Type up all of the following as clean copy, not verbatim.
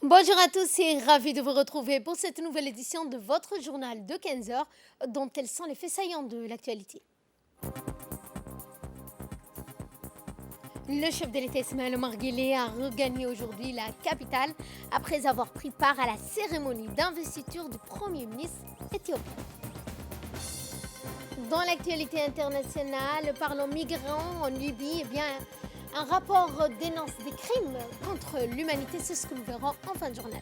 Bonjour à tous et ravi de vous retrouver pour cette nouvelle édition de votre journal de 15 heures dont tels sont les faits saillants de l'actualité. Le chef de l'État Ismaël Omar Guelleh a regagné aujourd'hui la capitale après avoir pris part à la cérémonie d'investiture du Premier ministre éthiopien. Dans l'actualité internationale, parlons migrants en Libye, un rapport dénonce des crimes contre l'humanité, c'est ce que nous verrons en fin de journal.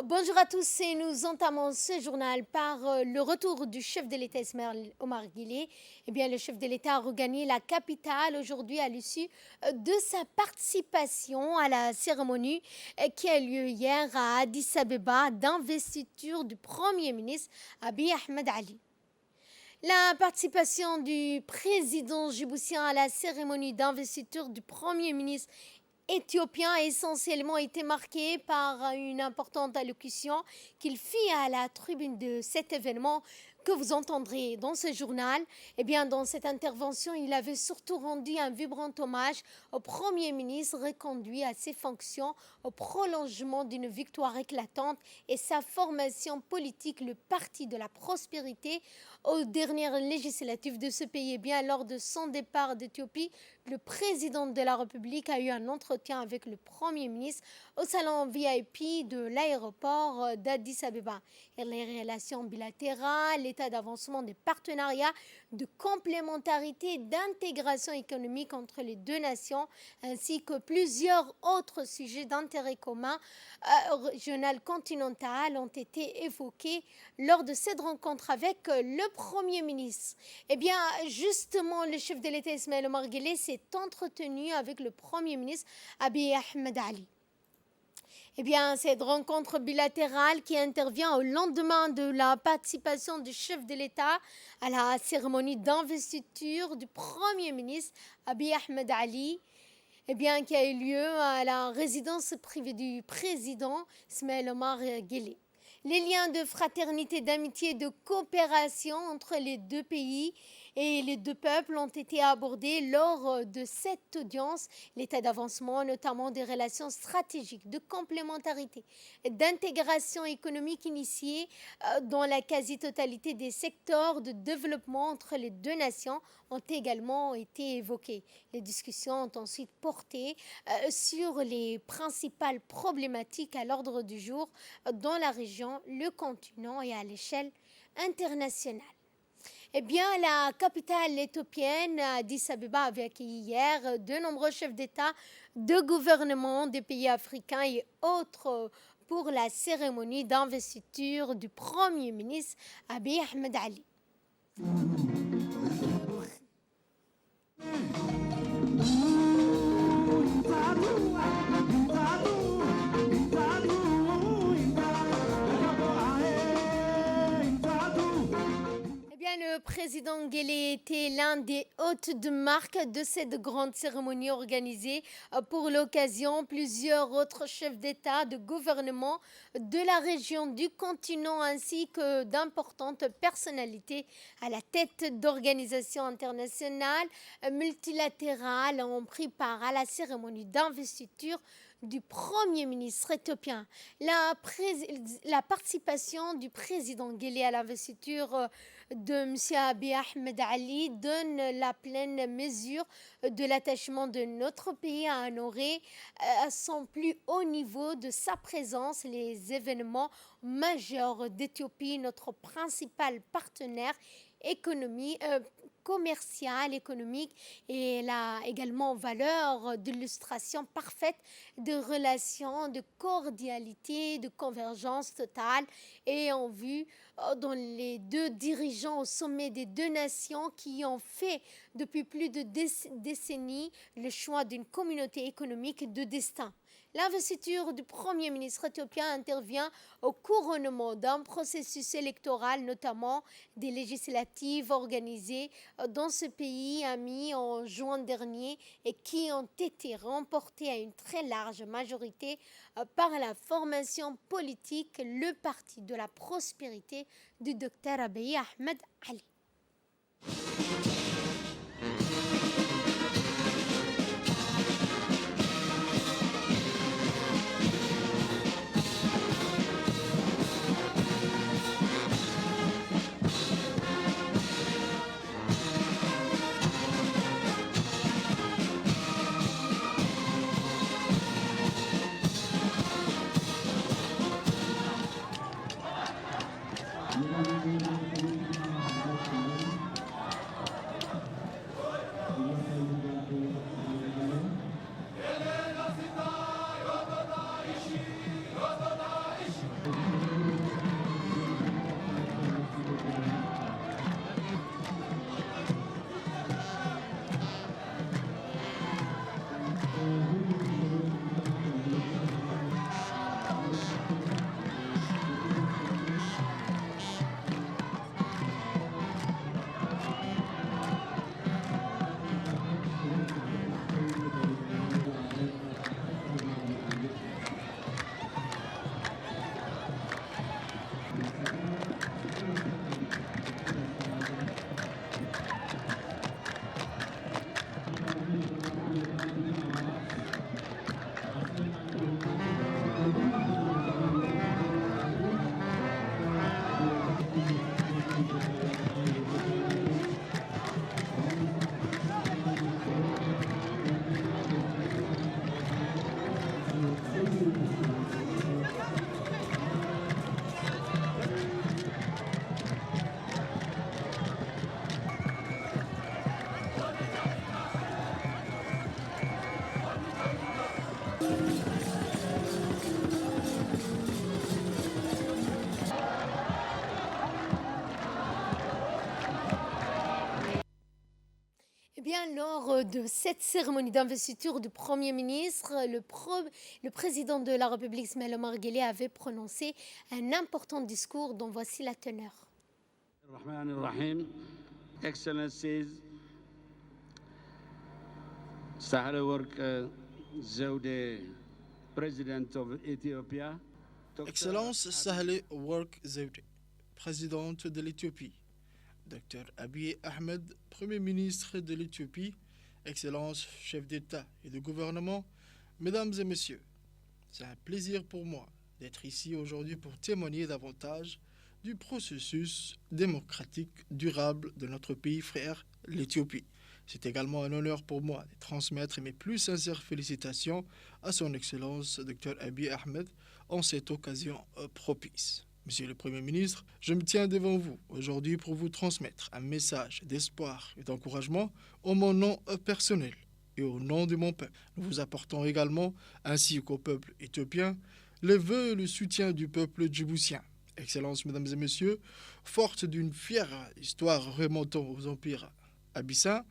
Bonjour à tous et nous entamons ce journal par le retour du chef de l'État Ismaël Omar Guelleh. Le chef de l'État a regagné la capitale aujourd'hui à l'issue de sa participation à la cérémonie qui a lieu hier à Addis Abeba d'investiture du Premier ministre Abiy Ahmed Ali. La participation du président djiboutien à la cérémonie d'investiture du Premier ministre éthiopien a essentiellement été marquée par une importante allocution qu'il fit à la tribune de cet événement que vous entendrez dans ce journal. Dans cette intervention, il avait surtout rendu un vibrant hommage au Premier ministre reconduit à ses fonctions au prolongement d'une victoire éclatante et sa formation politique, le Parti de la Prospérité, aux dernières législatives de ce pays. Lors de son départ d'Éthiopie, le président de la République a eu un entretien avec le Premier ministre au salon VIP de l'aéroport d'Addis Abeba. Et les relations bilatérales, l'état d'avancement des partenariats, de complémentarité et d'intégration économique entre les deux nations, ainsi que plusieurs autres sujets d'intérêt commun régional continental ont été évoqués lors de cette rencontre avec le Premier ministre. Justement, le chef de l'État Ismaël Omar Guelleh s'est entretenu avec le Premier ministre Abiy Ahmed Ali. Cette rencontre bilatérale qui intervient au lendemain de la participation du chef de l'État à la cérémonie d'investiture du Premier ministre Abiy Ahmed Ali, qui a eu lieu à la résidence privée du président Ismaël Omar Guelleh. Les liens de fraternité, d'amitié et de coopération entre les deux pays et les deux peuples ont été abordés lors de cette audience. L'état d'avancement, notamment des relations stratégiques, de complémentarité et d'intégration économique initiées dans la quasi-totalité des secteurs de développement entre les deux nations ont également été évoqués. Les discussions ont ensuite porté sur les principales problématiques à l'ordre du jour dans la région, le continent et à l'échelle internationale. La capitale éthiopienne, Addis Abeba, avait accueilli hier de nombreux chefs d'État, de gouvernement des pays africains et autres pour la cérémonie d'investiture du Premier ministre Abiy Ahmed Ali. Le président Guelleh était l'un des hôtes de marque de cette grande cérémonie organisée pour l'occasion. Plusieurs autres chefs d'État, de gouvernement de la région, du continent, ainsi que d'importantes personnalités à la tête d'organisations internationales multilatérales ont pris part à la cérémonie d'investiture du Premier ministre éthiopien. La participation du président Guelleh à l'investiture de M. Abiy Ahmed Ali donne la pleine mesure de l'attachement de notre pays à honorer à son plus haut niveau de sa présence les événements majeurs d'Éthiopie, notre principal partenaire commercial, économique, et elle a également valeur d'illustration parfaite de relations, de cordialité, de convergence totale et en vue dans les deux dirigeants au sommet des deux nations qui ont fait depuis plus de décennies le choix d'une communauté économique de destin. L'investiture du Premier ministre éthiopien intervient au couronnement d'un processus électoral, notamment des législatives organisées dans ce pays ami en juin dernier et qui ont été remportées à une très large majorité par la formation politique, le Parti de la Prospérité du Dr Abiy Ahmed Ali. de cette cérémonie d'investiture du Premier ministre, le président de la République, Ismaël Omar Guelleh, avait prononcé un important discours dont voici la teneur. Excellencies, Sahle-Work Zewde, President of Ethiopia. Excellence Sahle-Work Zewde, présidente de l'Éthiopie. Dr Abiy Ahmed, Premier ministre de l'Éthiopie. Excellence, chef d'État et de gouvernement. Mesdames et messieurs, c'est un plaisir pour moi d'être ici aujourd'hui pour témoigner davantage du processus démocratique durable de notre pays frère, l'Éthiopie. C'est également un honneur pour moi de transmettre mes plus sincères félicitations à son Excellence Dr Abiy Ahmed en cette occasion propice. Monsieur le Premier ministre, je me tiens devant vous aujourd'hui pour vous transmettre un message d'espoir et d'encouragement en mon nom personnel et au nom de mon peuple. Nous vous apportons également, ainsi qu'au peuple éthiopien, les vœux et le soutien du peuple djiboutien. Excellences, mesdames et messieurs, forte d'une fière histoire remontant aux empires abyssins,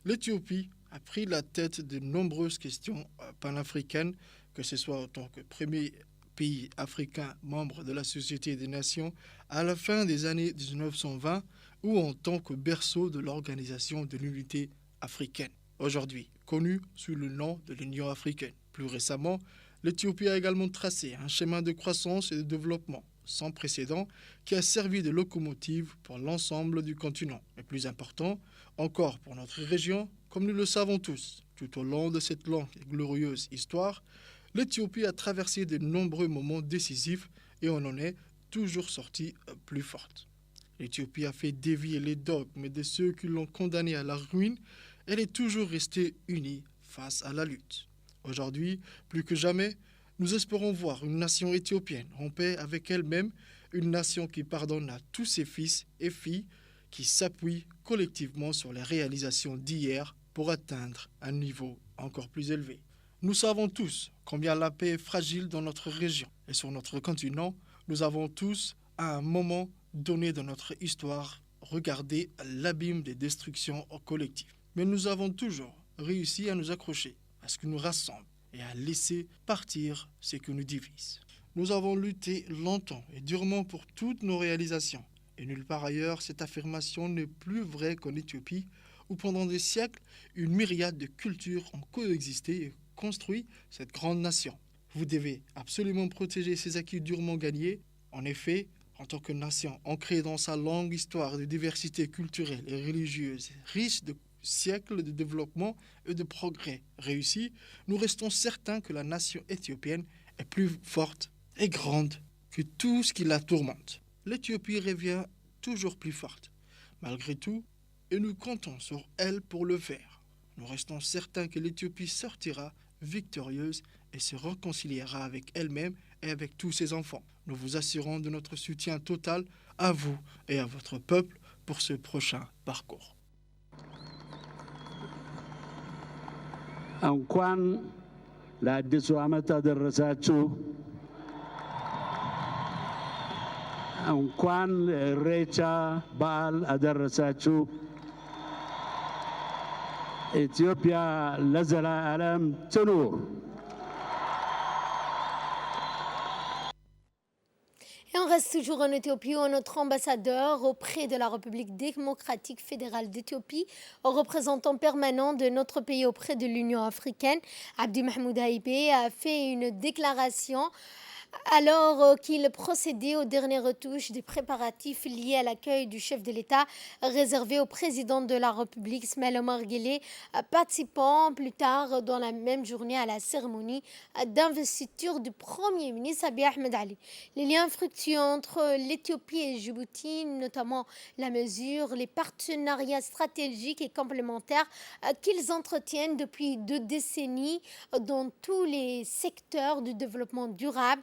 l'Éthiopie a pris la tête de nombreuses questions panafricaines, que ce soit en tant que premier pays africain membre de la Société des Nations à la fin des années 1920 ou en tant que berceau de l'Organisation de l'Unité africaine, aujourd'hui connue sous le nom de l'Union africaine. Plus récemment, l'Éthiopie a également tracé un chemin de croissance et de développement sans précédent qui a servi de locomotive pour l'ensemble du continent. Mais plus important encore pour notre région, comme nous le savons tous, tout au long de cette longue et glorieuse histoire, l'Éthiopie a traversé de nombreux moments décisifs et on en est toujours sorti plus forte. L'Éthiopie a fait dévier les dogmes de ceux qui l'ont condamnée à la ruine. Elle est toujours restée unie face à la lutte. Aujourd'hui, plus que jamais, nous espérons voir une nation éthiopienne en paix avec elle-même, une nation qui pardonne à tous ses fils et filles, qui s'appuie collectivement sur les réalisations d'hier pour atteindre un niveau encore plus élevé. Nous savons tous combien la paix est fragile dans notre région et sur notre continent. Nous avons tous, à un moment donné de notre histoire, regardé l'abîme des destructions collectives. Mais nous avons toujours réussi à nous accrocher à ce qui nous rassemble et à laisser partir ce qui nous divise. Nous avons lutté longtemps et durement pour toutes nos réalisations. Et nulle part ailleurs, cette affirmation n'est plus vraie qu'en Éthiopie, où pendant des siècles, une myriade de cultures ont coexisté et construit cette grande nation. Vous devez absolument protéger ces acquis durement gagnés. En effet, en tant que nation ancrée dans sa longue histoire de diversité culturelle et religieuse, riche de siècles de développement et de progrès réussis, nous restons certains que la nation éthiopienne est plus forte et grande que tout ce qui la tourmente. L'Éthiopie revient toujours plus forte, malgré tout, et nous comptons sur elle pour le faire. Nous restons certains que l'Éthiopie sortira victorieuse et se réconciliera avec elle-même et avec tous ses enfants. Nous vous assurons de notre soutien total à vous et à votre peuple pour ce prochain parcours. እንኳን ለአዲሱ ዓመት አደረሳችሁ። እንኳን ለኢሬቻ በዓል አደረሳችሁ። ኢትዮጵያ ለዘላለም ትኑር። Et on reste toujours en Éthiopie où notre ambassadeur auprès de la République démocratique fédérale d'Éthiopie, au représentant permanent de notre pays auprès de l'Union africaine, Abdi Mahmoud Haïbé, a fait une déclaration alors qu'il procédait aux dernières retouches des préparatifs liés à l'accueil du chef de l'État réservé au président de la République, Ismaël Omar Guelleh, participant plus tard dans la même journée à la cérémonie d'investiture du Premier ministre Abiy Ahmed Ali. Les liens fructueux entre l'Éthiopie et Djibouti, notamment la mesure, les partenariats stratégiques et complémentaires qu'ils entretiennent depuis 2 décennies dans tous les secteurs du développement durable,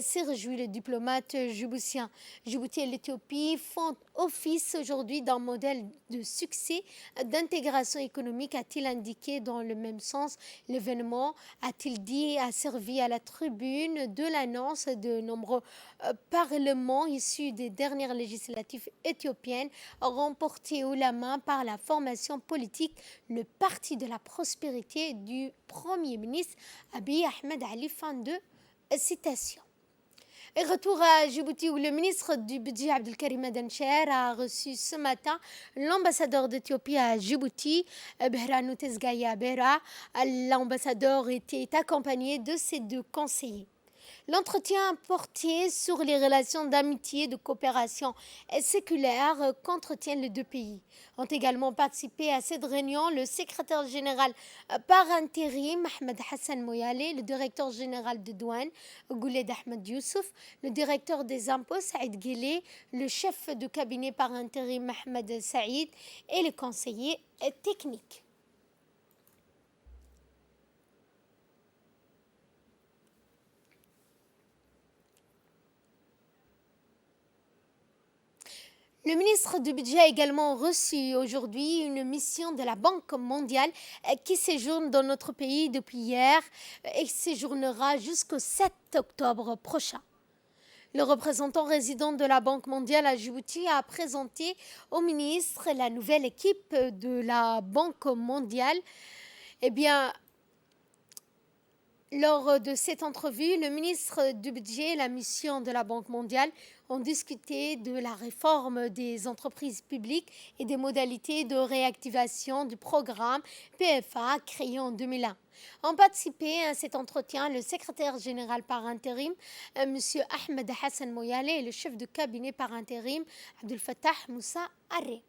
s'est réjoui le diplomate djiboutien. Djibouti et l'Éthiopie font office aujourd'hui d'un modèle de succès d'intégration économique, a-t-il indiqué. Dans le même sens, l'événement, a-t-il dit, a servi à la tribune de l'annonce de nombreux parlements issus des dernières législatives éthiopiennes remportées haut la main par la formation politique, le Parti de la prospérité du Premier ministre Abiy Ahmed Ali. Fin de citation. Et retour à Djibouti où le ministre du Budget Abdelkarim Adencher a reçu ce matin l'ambassadeur d'Éthiopie à Djibouti, Behran Tesgaya Bera. L'ambassadeur était accompagné de ses deux conseillers. L'entretien porté sur les relations d'amitié, de coopération séculaire qu'entretiennent les deux pays. Ont également participé à cette réunion le secrétaire général par intérim Ahmed Hassan Moyale, le directeur général de douane Gouled Ahmed Youssouf, le directeur des impôts Saïd Guélé, le chef de cabinet par intérim Ahmed Saïd et les conseillers techniques. Le ministre du Budget a également reçu aujourd'hui une mission de la Banque mondiale qui séjourne dans notre pays depuis hier et séjournera jusqu'au 7 octobre prochain. Le représentant résident de la Banque mondiale à Djibouti a présenté au ministre la nouvelle équipe de la Banque mondiale. Lors de cette entrevue, le ministre du Budget et la mission de la Banque mondiale ont discuté de la réforme des entreprises publiques et des modalités de réactivation du programme PFA créé en 2001. Ont participé à cet entretien le secrétaire général par intérim, M. Ahmed Hassan Moyale, et le chef de cabinet par intérim, Abdel Fattah Moussa Aré.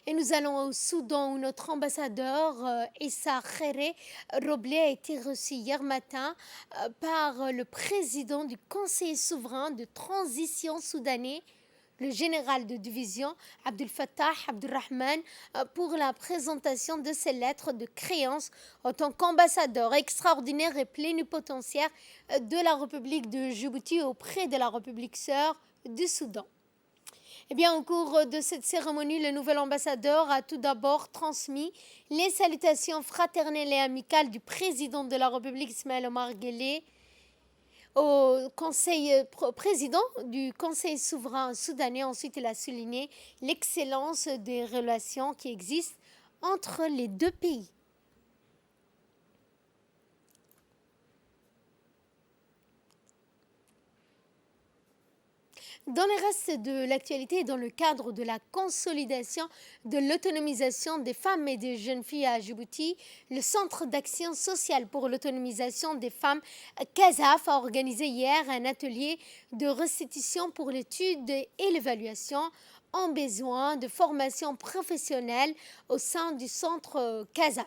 Et nous allons au Soudan où notre ambassadeur Issa Khere Roblé a été reçu hier matin par le président du Conseil souverain de transition soudanais, le général de division Abdel Fattah Abdurrahman, pour la présentation de ses lettres de créance en tant qu'ambassadeur extraordinaire et plénipotentiaire de la République de Djibouti auprès de la République sœur du Soudan. Au cours de cette cérémonie, le nouvel ambassadeur a tout d'abord transmis les salutations fraternelles et amicales du président de la République, Ismaël Omar Guelleh, au président du Conseil souverain soudanais. Ensuite, il a souligné l'excellence des relations qui existent entre les deux pays. Dans le reste de l'actualité et dans le cadre de la consolidation de l'autonomisation des femmes et des jeunes filles à Djibouti, le Centre d'action sociale pour l'autonomisation des femmes CASAF a organisé hier un atelier de restitution pour l'étude et l'évaluation en besoin de formation professionnelle au sein du centre CASAF.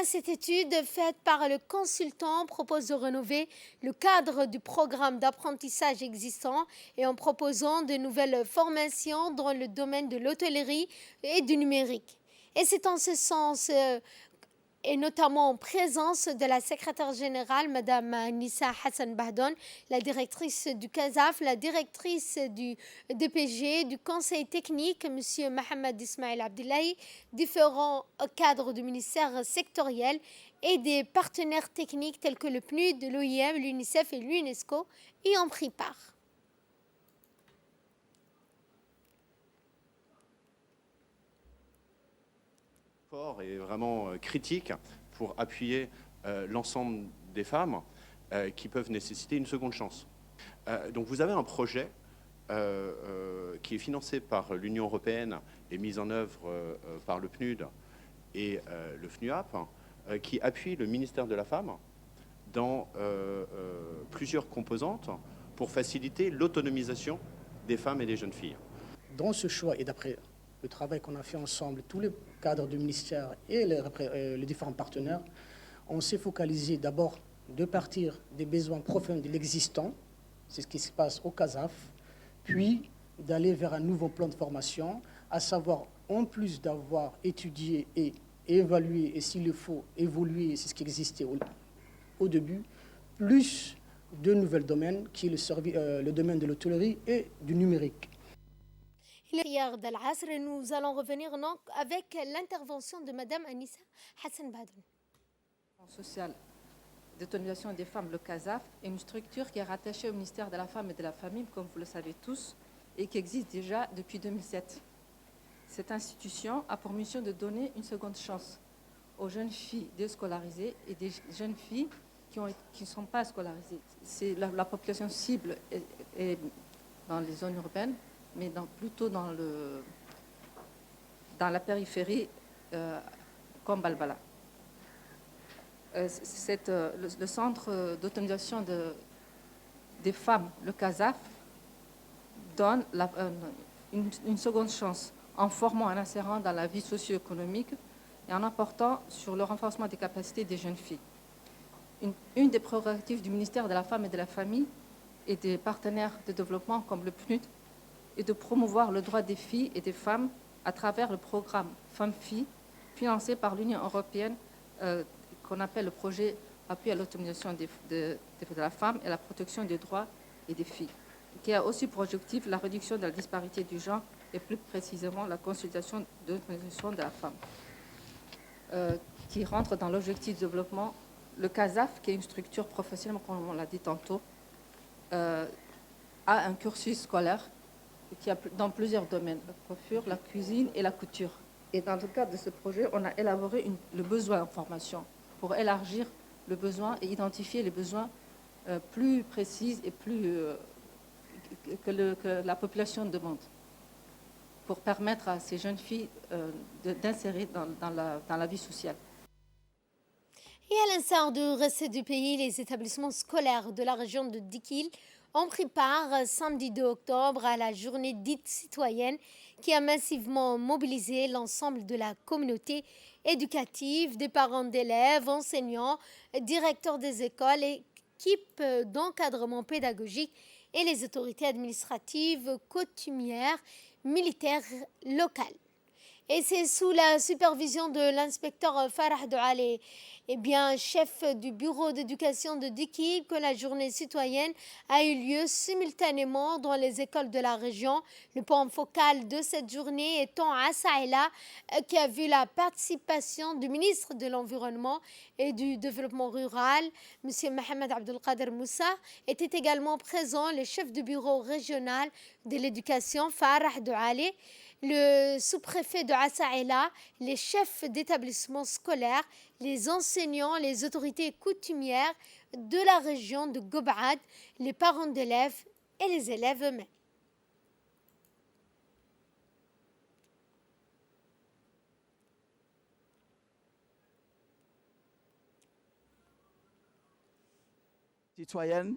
Cette étude faite par le consultant propose de rénover le cadre du programme d'apprentissage existant et en proposant de nouvelles formations dans le domaine de l'hôtellerie et du numérique. Et c'est en ce sens, et notamment en présence de la secrétaire générale, Mme Nissa Hassan Bahdon, la directrice du CASAF, la directrice du DPG, du conseil technique, M. Mohamed Ismail Abdullahi, différents cadres du ministère sectoriel et des partenaires techniques tels que le PNUD, l'OIM, l'UNICEF et l'UNESCO y ont pris part. Fort et vraiment critique pour appuyer l'ensemble des femmes qui peuvent nécessiter une seconde chance. Donc vous avez un projet qui est financé par l'Union européenne et mis en œuvre par le PNUD et le FNUAP, qui appuie le ministère de la Femme dans plusieurs composantes pour faciliter l'autonomisation des femmes et des jeunes filles. Dans ce choix et d'après le travail qu'on a fait ensemble, tous les cadres du ministère et les différents partenaires, on s'est focalisé d'abord de partir des besoins profonds de l'existant, c'est ce qui se passe au CASAF, puis d'aller vers un nouveau plan de formation, à savoir, en plus d'avoir étudié et évalué, et s'il le faut, évoluer, c'est ce qui existait au début, plus deux nouveaux domaines, qui est le domaine de l'hôtellerie et du numérique. Hier de l'Asr, nous allons revenir donc avec l'intervention de Madame Anissa Hassan Badr. Social d'autonomisation des femmes, le CASAF, est une structure qui est rattachée au ministère de la Femme et de la Famille, comme vous le savez tous, et qui existe déjà depuis 2007. Cette institution a pour mission de donner une seconde chance aux jeunes filles déscolarisées et des jeunes filles qui ne sont pas scolarisées. La population cible est dans les zones urbaines, mais plutôt dans la périphérie, comme Balbala. Le centre d'autonomisation des femmes, le CASAF, donne une seconde chance en formant un insérant dans la vie socio-économique et en apportant sur le renforcement des capacités des jeunes filles. Une des prérogatives du ministère de la Femme et de la Famille et des partenaires de développement comme le PNUD est de promouvoir le droit des filles et des femmes à travers le programme Femmes-Filles financé par l'Union européenne qu'on appelle le projet Appui à l'autonomisation de la femme et la protection des droits et des filles, qui a aussi pour objectif la réduction de la disparité du genre et plus précisément la consultation de l'autonomisation de la femme, qui rentre dans l'objectif de développement. Le CASAF, qui est une structure professionnelle, comme on l'a dit tantôt, a un cursus scolaire qui a dans plusieurs domaines, la coiffure, la cuisine et la couture. Et dans le cadre de ce projet, on a élaboré le besoin en formation pour élargir le besoin et identifier les besoins plus précis et plus que la population demande, pour permettre à ces jeunes filles d'insérer dans la vie sociale. Et à l'instar du reste du pays, les établissements scolaires de la région de Dikil ont pris part samedi 2 octobre à la journée dite citoyenne qui a massivement mobilisé l'ensemble de la communauté éducative, des parents d'élèves, enseignants, directeurs des écoles, équipes d'encadrement pédagogique et les autorités administratives, coutumières, militaires locales. Et c'est sous la supervision de l'inspecteur Farah Douale, chef du bureau d'éducation de Dikil, que la journée citoyenne a eu lieu simultanément dans les écoles de la région. Le point focal de cette journée étant Assaïla, qui a vu la participation du ministre de l'Environnement et du Développement rural, M. Mohamed Abdelkader Moussa. Était également présent le chef du bureau régional de l'éducation, Farah Douale, le sous-préfet de Assaïla, les chefs d'établissements scolaires, les enseignants, les autorités coutumières de la région de Gobad, les parents d'élèves et les élèves eux-mêmes. Citoyenne,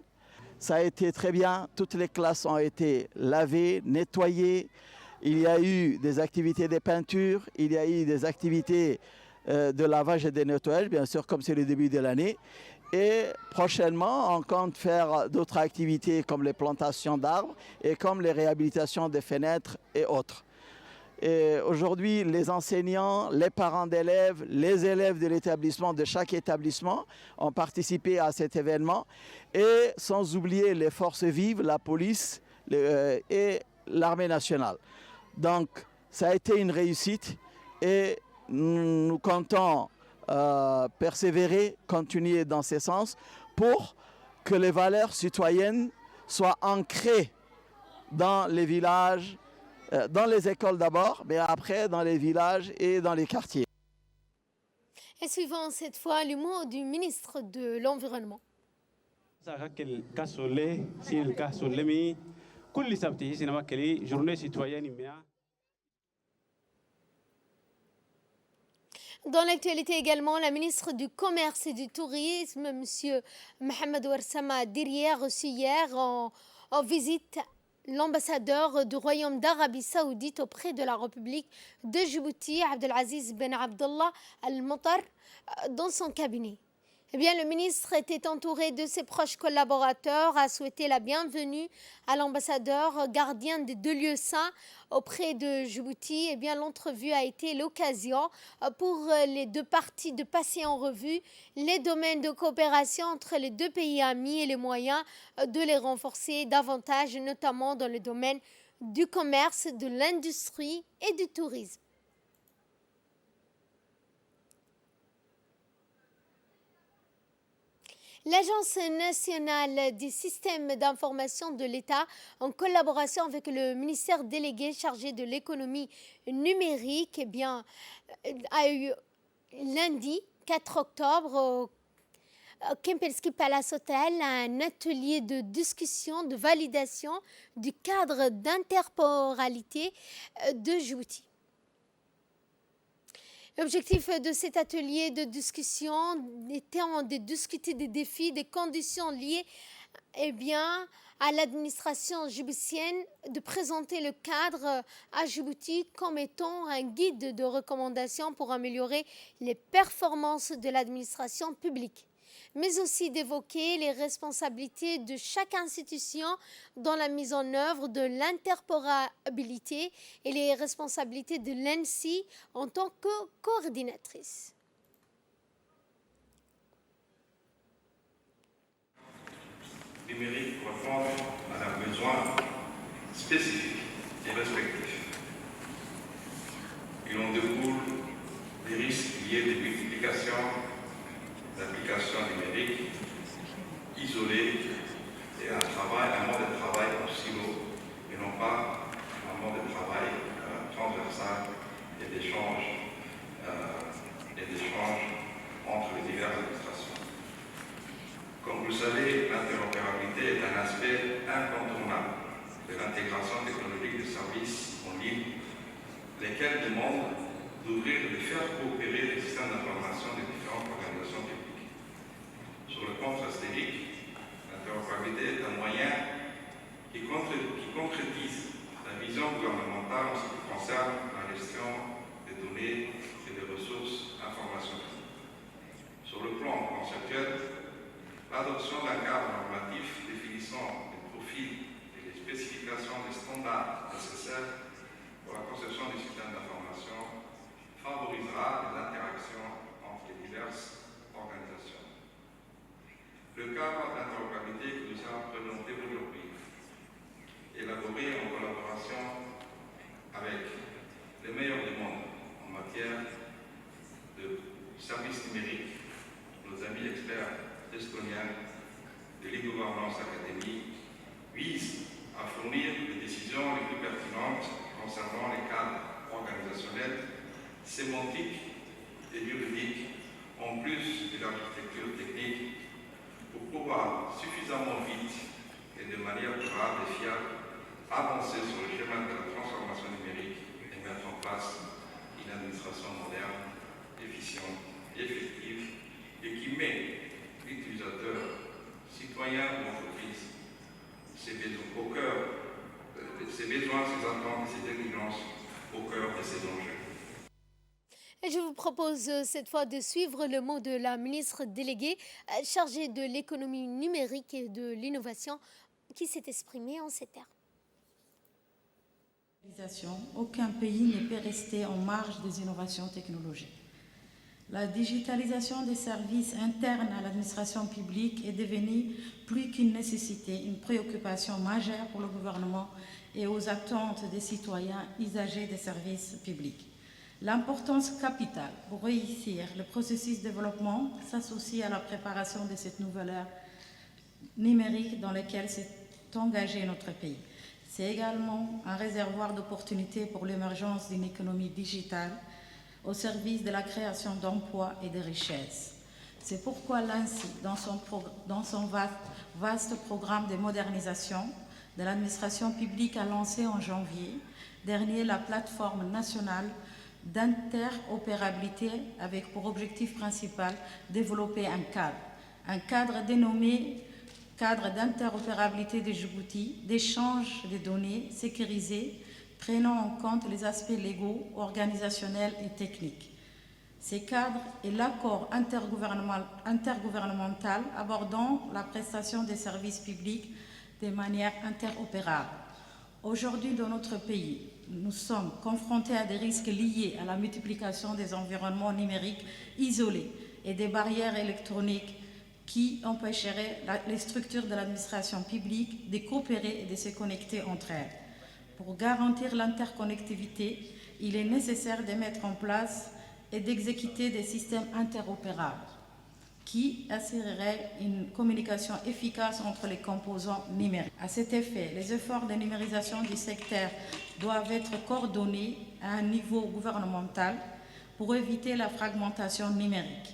ça a été très bien, toutes les classes ont été lavées, nettoyées. Il y a eu des activités de peinture, il y a eu des activités de lavage et de nettoyage, bien sûr, comme c'est le début de l'année. Et prochainement, on compte faire d'autres activités comme les plantations d'arbres et comme les réhabilitations des fenêtres et autres. Et aujourd'hui, les enseignants, les parents d'élèves, les élèves de l'établissement, de chaque établissement, ont participé à cet événement. Et sans oublier les forces vives, la police et l'armée nationale. Donc, ça a été une réussite et nous comptons persévérer, continuer dans ce sens pour que les valeurs citoyennes soient ancrées dans les villages, dans les écoles d'abord, mais après dans les villages et dans les quartiers. Et suivant cette fois le mot du ministre de l'Environnement. Dans l'actualité également, la ministre du Commerce et du Tourisme, M. Mohamed Ouarsama Dirie, a reçu hier en visite l'ambassadeur du Royaume d'Arabie Saoudite auprès de la République de Djibouti, Abdelaziz Ben Abdallah Al-Matar, dans son cabinet. Eh bien, le ministre était entouré de ses proches collaborateurs, a souhaité la bienvenue à l'ambassadeur gardien des 2 lieux saints auprès de Djibouti. Eh bien, l'entrevue a été l'occasion pour les 2 parties de passer en revue les domaines de coopération entre les 2 pays amis et les moyens de les renforcer davantage, notamment dans le domaine du commerce, de l'industrie et du tourisme. L'Agence nationale des systèmes d'information de l'État, en collaboration avec le ministère délégué chargé de l'économie numérique, eh bien, a eu lundi 4 octobre au Kempinski Palace Hotel un atelier de discussion, de validation du cadre d'interporalité de Djibouti. L'objectif de cet atelier de discussion étant de discuter des défis, des conditions liées à l'administration djiboutienne, de présenter le cadre à Djibouti comme étant un guide de recommandations pour améliorer les performances de l'administration publique, mais aussi d'évoquer les responsabilités de chaque institution dans la mise en œuvre de l'interportabilité et les responsabilités de l'ANSSI en tant que coordinatrice. Numérique répond à un besoin spécifique et respectif. Il en découle des risques liés à des multiplications d'applications numériques isolées et un mode de travail en silo et non pas un mode de travail transversal et d'échange entre les diverses administrations. Comme vous le savez, l'interopérabilité est un aspect incontournable de l'intégration technologique des services en ligne, lesquels demandent d'ouvrir et de faire coopérer les systèmes d'information des différentes organisations publiques. Sur le plan stratégique, l'interopérabilité est un moyen qui concrétise la vision gouvernementale en ce qui concerne la gestion des données et des ressources informationnelles. Sur le plan conceptuel, l'adoption d'un cadre normatif définissant les profils et les spécifications des standards nécessaires pour la conception des systèmes d'information favorisera les interactions entre les diverses organisations. Le cadre d'interopérabilité que nous avons présenté aujourd'hui, élaboré en collaboration avec les meilleurs du monde en matière de services numériques, nos amis experts estoniens de l'e-Governance Academy, vise à fournir les décisions les plus pertinentes concernant les cadres organisationnels, sémantiques et juridiques, en plus de l'architecture technique, pour pouvoir suffisamment vite et de manière durable et fiable avancer sur le chemin de la transformation numérique et mettre en place une administration moderne, efficiente et effective, et qui met l'utilisateur, citoyen ou entreprise, ses besoins, ses attentes et ses exigences au cœur de ses enjeux. Et je vous propose cette fois de suivre le mot de la ministre déléguée chargée de l'économie numérique et de l'innovation qui s'est exprimée en ces termes. Aucun pays ne peut rester en marge des innovations technologiques. La digitalisation des services internes à l'administration publique est devenue plus qu'une nécessité, une préoccupation majeure pour le gouvernement et aux attentes des citoyens usagers des services publics. L'importance capitale pour réussir le processus de développement s'associe à la préparation de cette nouvelle ère numérique dans laquelle s'est engagé notre pays. C'est également un réservoir d'opportunités pour l'émergence d'une économie digitale au service de la création d'emplois et de richesses. C'est pourquoi l'ANSSI, dans son vaste programme de modernisation de l'administration publique, a lancé en janvier dernier la plateforme nationale d'interopérabilité avec pour objectif principal développer un cadre dénommé Cadre d'interopérabilité de Djibouti, d'échange de données sécurisées, prenant en compte les aspects légaux, organisationnels et techniques. Ces cadres et l'accord intergouvernemental abordant la prestation des services publics de manière interopérable. Aujourd'hui, dans notre pays, nous sommes confrontés à des risques liés à la multiplication des environnements numériques isolés et des barrières électroniques qui empêcheraient les structures de l'administration publique de coopérer et de se connecter entre elles. Pour garantir l'interconnectivité, il est nécessaire de mettre en place et d'exécuter des systèmes interopérables qui assureraient une communication efficace entre les composants numériques. À cet effet, les efforts de numérisation du secteur doivent être coordonnés à un niveau gouvernemental pour éviter la fragmentation numérique.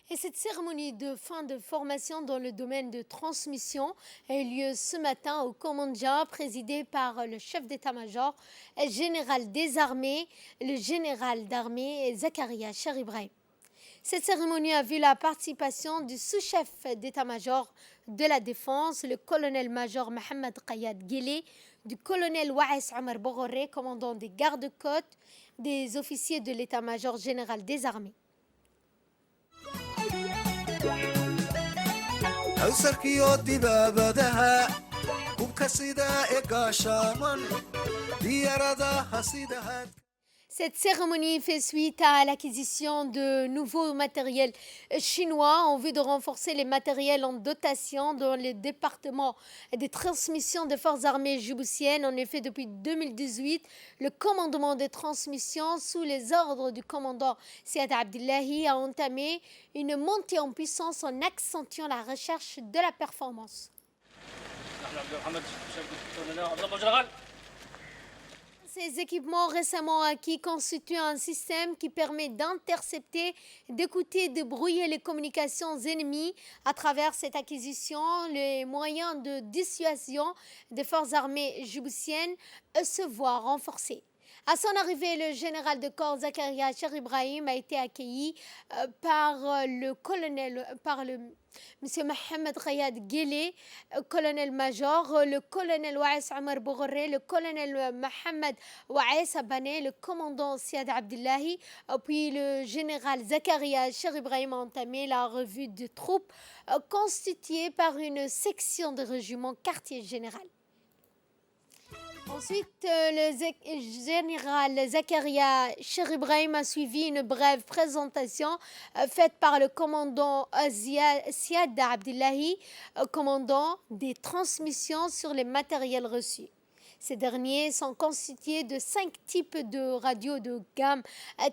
Et cette cérémonie de fin de formation dans le domaine de transmission a eu lieu ce matin au Komandja, présidé par le chef d'état-major général des armées, le général d'armée Zakaria Cheribrahim. Cette cérémonie a vu la participation du sous-chef d'état-major de la Défense, le colonel-major Mohamed Qayad Guélé, du colonel Waes Omar Bogoré, commandant des gardes-côtes, des officiers de l'état-major général des armées. Cette cérémonie fait suite à l'acquisition de nouveaux matériels chinois en vue de renforcer les matériels en dotation dans les départements des transmissions des forces armées djiboutiennes. En effet, depuis 2018, le commandement des transmissions sous les ordres du commandant Siad Abdullahi a entamé une montée en puissance en accentuant la recherche de la performance. Ces équipements récemment acquis constituent un système qui permet d'intercepter, d'écouter et de brouiller les communications ennemies. À travers cette acquisition, les moyens de dissuasion des forces armées djiboutiennes se voient renforcés. À son arrivée, le général de corps Zakaria Cheribrahim a été accueilli par le monsieur Mohamed Qayad Guélé, colonel-major, le colonel Waes Omar Bogoré, le colonel Mohamed Waes Abané, le commandant Siad Abdullahi, puis le général Zakaria Cheribrahim a entamé la revue de troupes constituée par une section de régiment quartier général. Ensuite, le général Zakaria Cheribrahim a suivi une brève présentation faite par le commandant Siad Abdullahi, commandant des transmissions sur les matériels reçus. Ces derniers sont constitués de 5 types de radios de gamme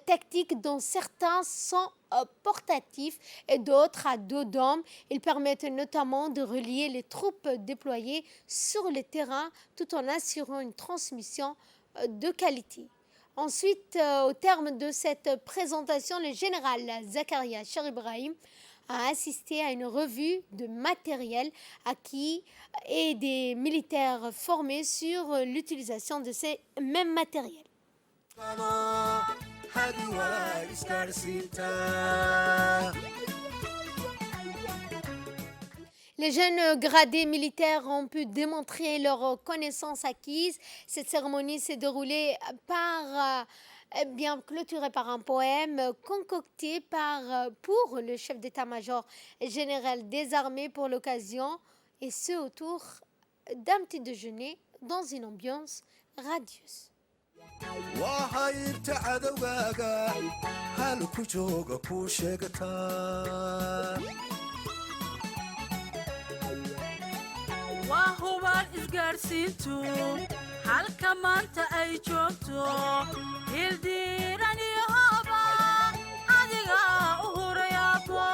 tactique, dont certains sont portatifs et d'autres à dos d'homme. Ils permettent notamment de relier les troupes déployées sur le terrain tout en assurant une transmission de qualité. Ensuite, au terme de cette présentation, le général Zakaria Cheribrahim a assisté à une revue de matériel acquis et des militaires formés sur l'utilisation de ces mêmes matériels. Les jeunes gradés militaires ont pu démontrer leur connaissance acquise. Cette cérémonie s'est déroulée clôturée par un poème concocté pour le chef d'état-major général des armées pour l'occasion, et ce autour d'un petit déjeuner dans une ambiance radieuse. halka maanta ay joogto hildiirani hooba adiga u hurayaabo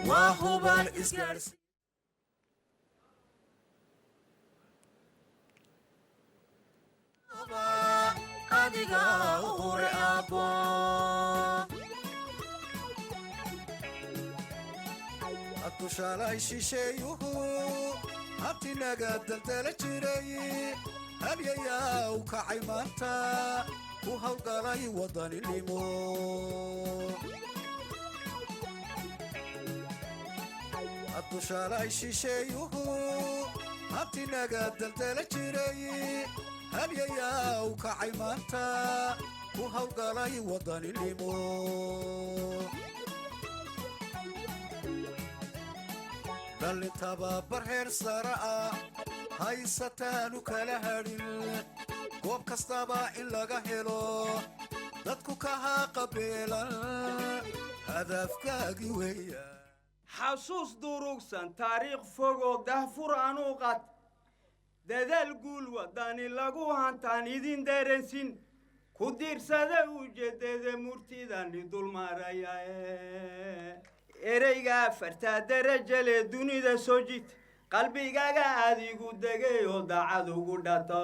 waa hubal isgaarsi adiga u hurayaabo tushalay shisheeyuhu habtinaga daldala jiray habyayaa u kacay maanta u hawlgalay wadaninimo tushalay shisheeyuhu habtinaga daldala jiray halyayaa u kacay maanta ku hawlgalay wadaninimo dhalintaba barheer sare ah haysataanu kala hadhin goob kastaba in laga helo dadku kahaa qabeelan hadafkaagii weeya xasuus durugsan taariikh fogoo dahfur anuu qad dadaal guul wadani lagu hantaan idin dareensin ku diirsada ujeedada murtidani dulmaraya ereyga afartaa daraja leh dunida soo jiid qalbigaaga adigu degay oo daacad ugu dhato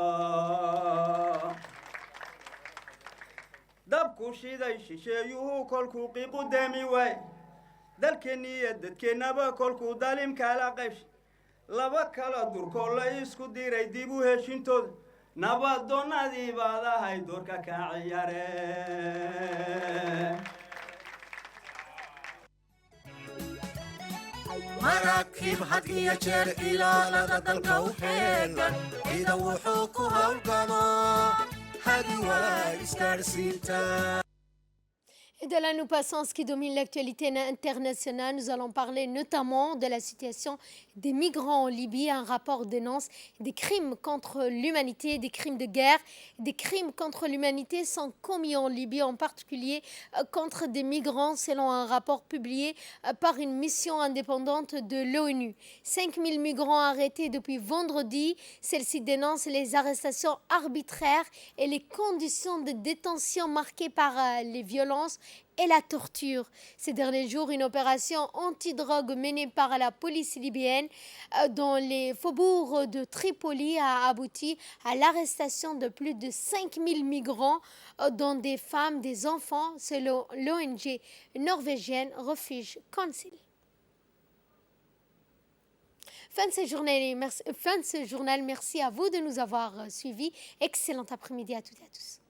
dabku shiday shisheeyuhu kolkuu qiiqu demi waay dalkeenniiyo dadkeennaba kolkuu dalim kala qaybshay laba kala durkoo la isku diray dib u heshintooda nabadoonnadii baad ahay doorka ka ciyaare maraakiib had iyo jeer ilaalada dalka u heegan ciidan wuxuu ku hawlgalo hadi waa isgaadhsiinta. Et de là, nous passons à ce qui domine l'actualité internationale. Nous allons parler notamment de la situation des migrants en Libye. Un rapport dénonce des crimes contre l'humanité, des crimes de guerre. Des crimes contre l'humanité sont commis en Libye, en particulier contre des migrants, selon un rapport publié par une mission indépendante de l'ONU. 5000 migrants arrêtés depuis vendredi. Celle-ci dénonce les arrestations arbitraires et les conditions de détention marquées par les violences et la torture. Ces derniers jours, une opération antidrogue menée par la police libyenne dans les faubourgs de Tripoli a abouti à l'arrestation de plus de 5000 migrants, dont des femmes, des enfants, selon l'ONG norvégienne Refuge Council. Fin de ce journal, merci à vous de nous avoir suivis. Excellent après-midi à toutes et à tous.